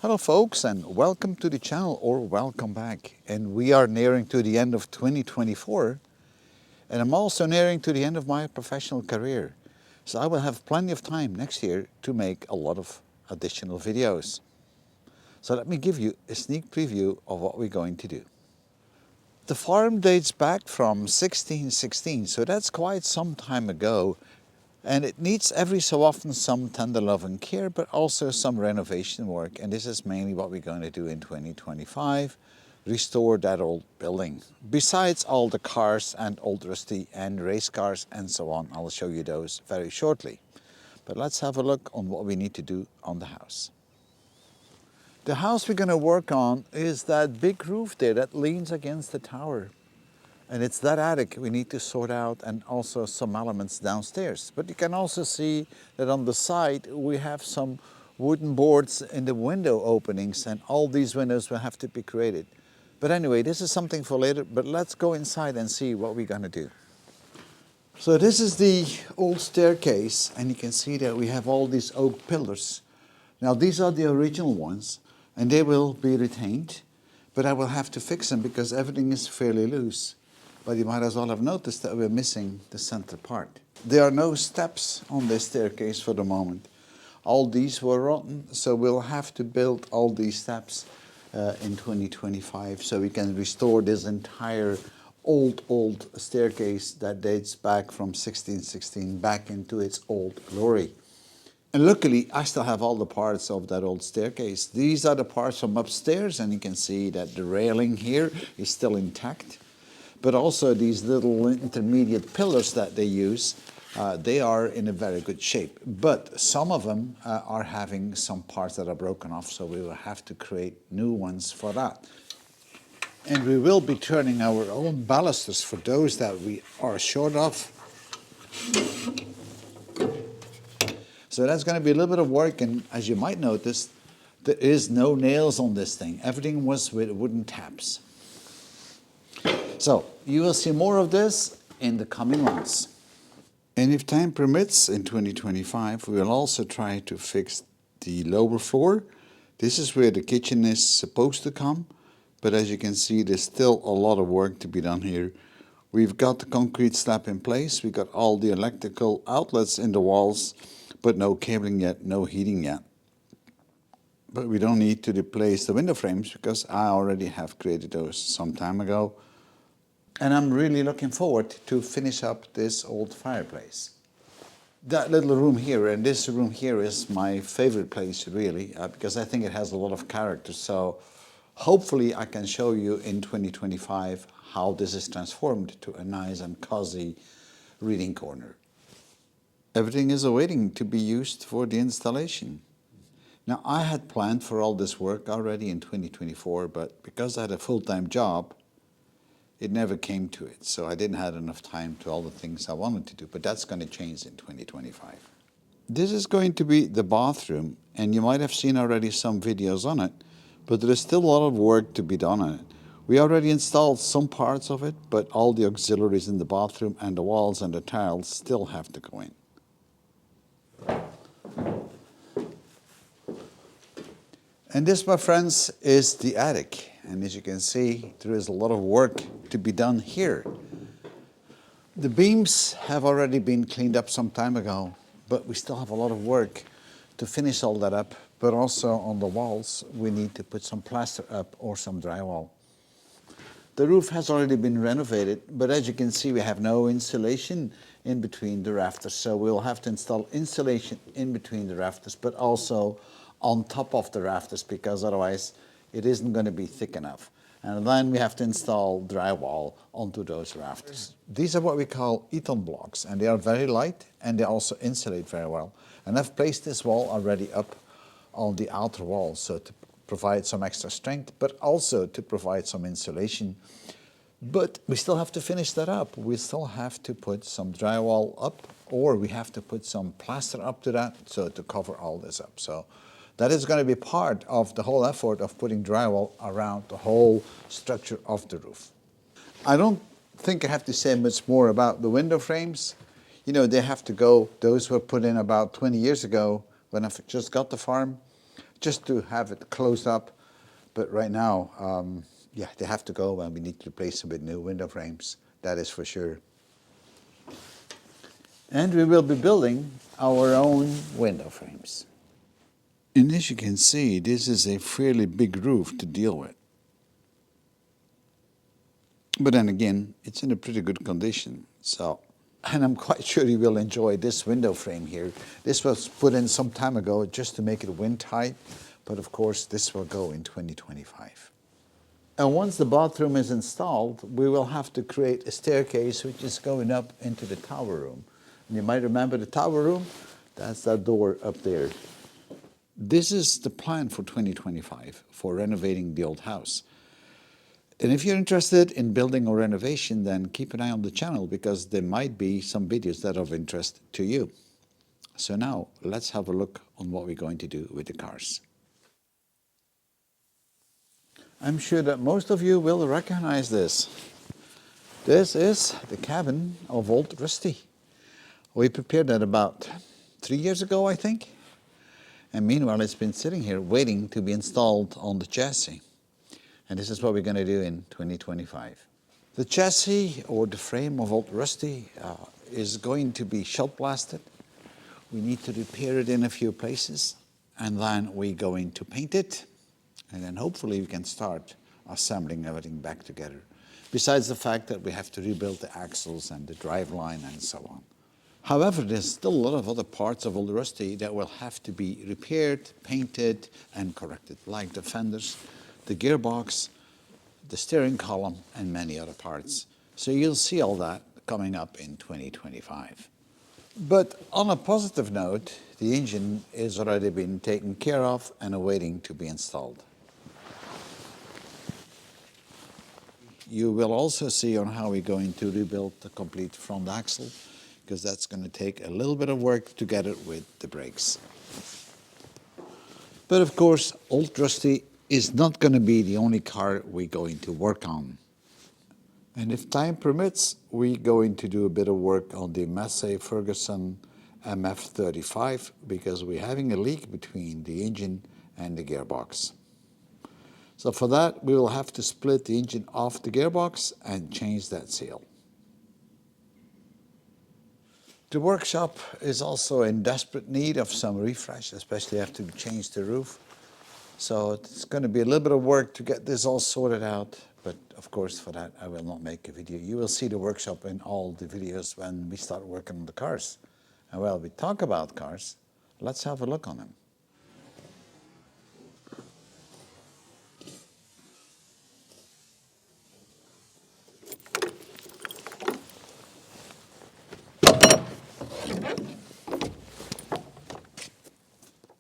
Hello folks, and welcome to the channel, or welcome back. And we are nearing to the end of 2024, and I'm also nearing to the end of my professional career. So I will have plenty of time next year to make a lot of additional videos. So let me give you a sneak preview of what we're going to do. The farm dates back from 1616, so that's quite some time ago. And it needs every so often some tender love and care, but also some renovation work. And this is mainly what we're going to do in 2025, restore that old building. Besides all the cars and old rusty and race cars and so on, I'll show you those very shortly. But let's have a look on what we need to do on the house. The house we're going to work on is that big roof there that leans against the tower. And it's that attic we need to sort out, and also some elements downstairs. But you can also see that on the side we have some wooden boards in the window openings, and all these windows will have to be created. But anyway, this is something for later, but let's go inside and see what we're going to do. So this is the old staircase, and you can see that we have all these oak pillars. Now these are the original ones, and they will be retained, but I will have to fix them because everything is fairly loose. But you might as well have noticed that we're missing the center part. There are no steps on this staircase for the moment. All these were rotten, so we'll have to build all these steps in 2025 so we can restore this entire old staircase that dates back from 1616 back into its old glory. And luckily, I still have all the parts of that old staircase. These are the parts from upstairs, and you can see that the railing here is still intact. But also these little intermediate pillars that they use, they are in a very good shape. But some of them are having some parts that are broken off, so we will have to create new ones for that. And we will be turning our own balusters for those that we are short of. So that's going to be a little bit of work, and as you might notice, there is no nails on this thing. Everything was with wooden tabs. So you will see more of this in the coming months. And if time permits, in 2025, we will also try to fix the lower floor. This is where the kitchen is supposed to come, but as you can see, there's still a lot of work to be done here. We've got the concrete slab in place, we got all the electrical outlets in the walls, but no cabling yet, no heating yet. But we don't need to replace the window frames because I already have created those some time ago. And I'm really looking forward to finish up this old fireplace. That little room here and this room here is my favorite place really, because I think it has a lot of character. So hopefully I can show you in 2025 how this is transformed to a nice and cozy reading corner. Everything is awaiting to be used for the installation. Now I had planned for all this work already in 2024, but because I had a full-time job, it never came to it, so I didn't have enough time to all the things I wanted to do, but that's going to change in 2025. This is going to be the bathroom, and you might have seen already some videos on it, but there is still a lot of work to be done on it. We already installed some parts of it, but all the auxiliaries in the bathroom and the walls and the tiles still have to go in. And this, my friends, is the attic. And as you can see, there is a lot of work to be done here. The beams have already been cleaned up some time ago, but we still have a lot of work to finish all that up. But also on the walls, we need to put some plaster up or some drywall. The roof has already been renovated, but as you can see, we have no insulation in between the rafters. So we'll have to install insulation in between the rafters, but also on top of the rafters, because otherwise it isn't going to be thick enough. And then we have to install drywall onto those rafters. These are what we call Eton blocks, and they are very light and they also insulate very well. And I've placed this wall already up on the outer wall, so to provide some extra strength, but also to provide some insulation. But we still have to finish that up. We still have to put some drywall up, or we have to put some plaster up to that, so to cover all this up. So that is going to be part of the whole effort of putting drywall around the whole structure of the roof. I don't think I have to say much more about the window frames. You know, they have to go, those were put in about 20 years ago when I just got the farm, just to have it closed up. But right now, yeah, they have to go, and we need to replace them with new window frames. That is for sure. And we will be building our own window frames. And as you can see, this is a fairly big roof to deal with. But then again, it's in a pretty good condition. So, and I'm quite sure you will enjoy this window frame here. This was put in some time ago just to make it wind tight. But of course, this will go in 2025. And once the bathroom is installed, we will have to create a staircase which is going up into the tower room. And you might remember the tower room, that's that door up there. This is the plan for 2025 for renovating the old house. And if you're interested in building or renovation, then keep an eye on the channel because there might be some videos that are of interest to you. So now let's have a look on what we're going to do with the cars. I'm sure that most of you will recognize this. This is the cabin of old Rusty. We prepared that about 3 years ago, I think. And meanwhile, it's been sitting here waiting to be installed on the chassis. And this is what we're going to do in 2025. The chassis or the frame of old Rusty is going to be shot blasted. We need to repair it in a few places. And then we're going to paint it. And then hopefully we can start assembling everything back together. Besides the fact that we have to rebuild the axles and the driveline and so on. However, there's still a lot of other parts of old Rusty that will have to be repaired, painted, and corrected, like the fenders, the gearbox, the steering column, and many other parts. So you'll see all that coming up in 2025. But on a positive note, the engine is already been taken care of and awaiting to be installed. You will also see on how we're going to rebuild the complete front axle, because that's going to take a little bit of work to get it with the brakes. But of course, old Rusty is not going to be the only car we're going to work on. And if time permits, we're going to do a bit of work on the Massey Ferguson MF35 because we're having a leak between the engine and the gearbox. So for that, we will have to split the engine off the gearbox and change that seal. The workshop is also in desperate need of some refresh, especially after we change the roof. So it's going to be a little bit of work to get this all sorted out. But of course, for that, I will not make a video. You will see the workshop in all the videos when we start working on the cars. And while we talk about cars, let's have a look on them.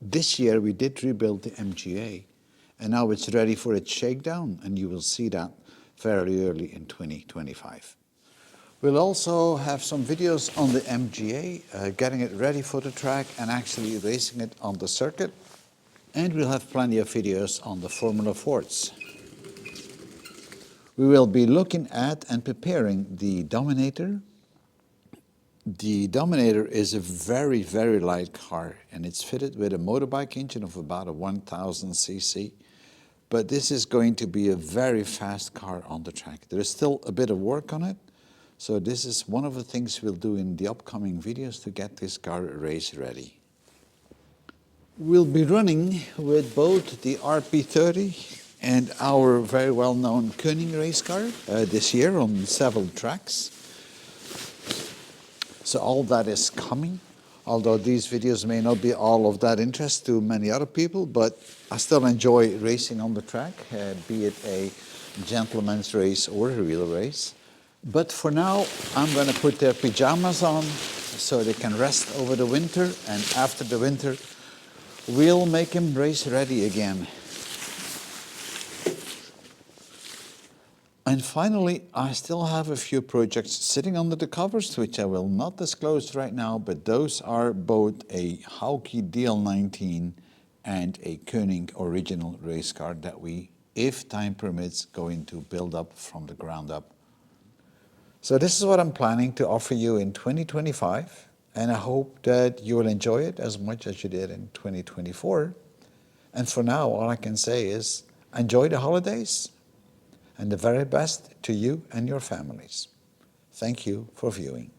This year we did rebuild the MGA, and now it's ready for its shakedown, and you will see that fairly early in 2025. We'll also have some videos on the MGA, getting it ready for the track and actually racing it on the circuit. And we'll have plenty of videos on the Formula Fords. We will be looking at and preparing the Dominator. The Dominator is a very, very light car, and it's fitted with a motorbike engine of about a 1000 cc. But this is going to be a very fast car on the track. There is still a bit of work on it. So this is one of the things we'll do in the upcoming videos to get this car race ready. We'll be running with both the RP30 and our very well-known Koenig race car this year on several tracks. So all that is coming, although these videos may not be all of that interest to many other people, but I still enjoy racing on the track, be it a gentleman's race or a real race. But for now, I'm going to put their pajamas on so they can rest over the winter, and after the winter, we'll make them race ready again. And finally, I still have a few projects sitting under the covers, which I will not disclose right now, but those are both a Hauke DL19 and a Koenig original race car that we, if time permits, going to build up from the ground up. So this is what I'm planning to offer you in 2025, and I hope that you will enjoy it as much as you did in 2024. And for now, all I can say is enjoy the holidays and the very best to you and your families. Thank you for viewing.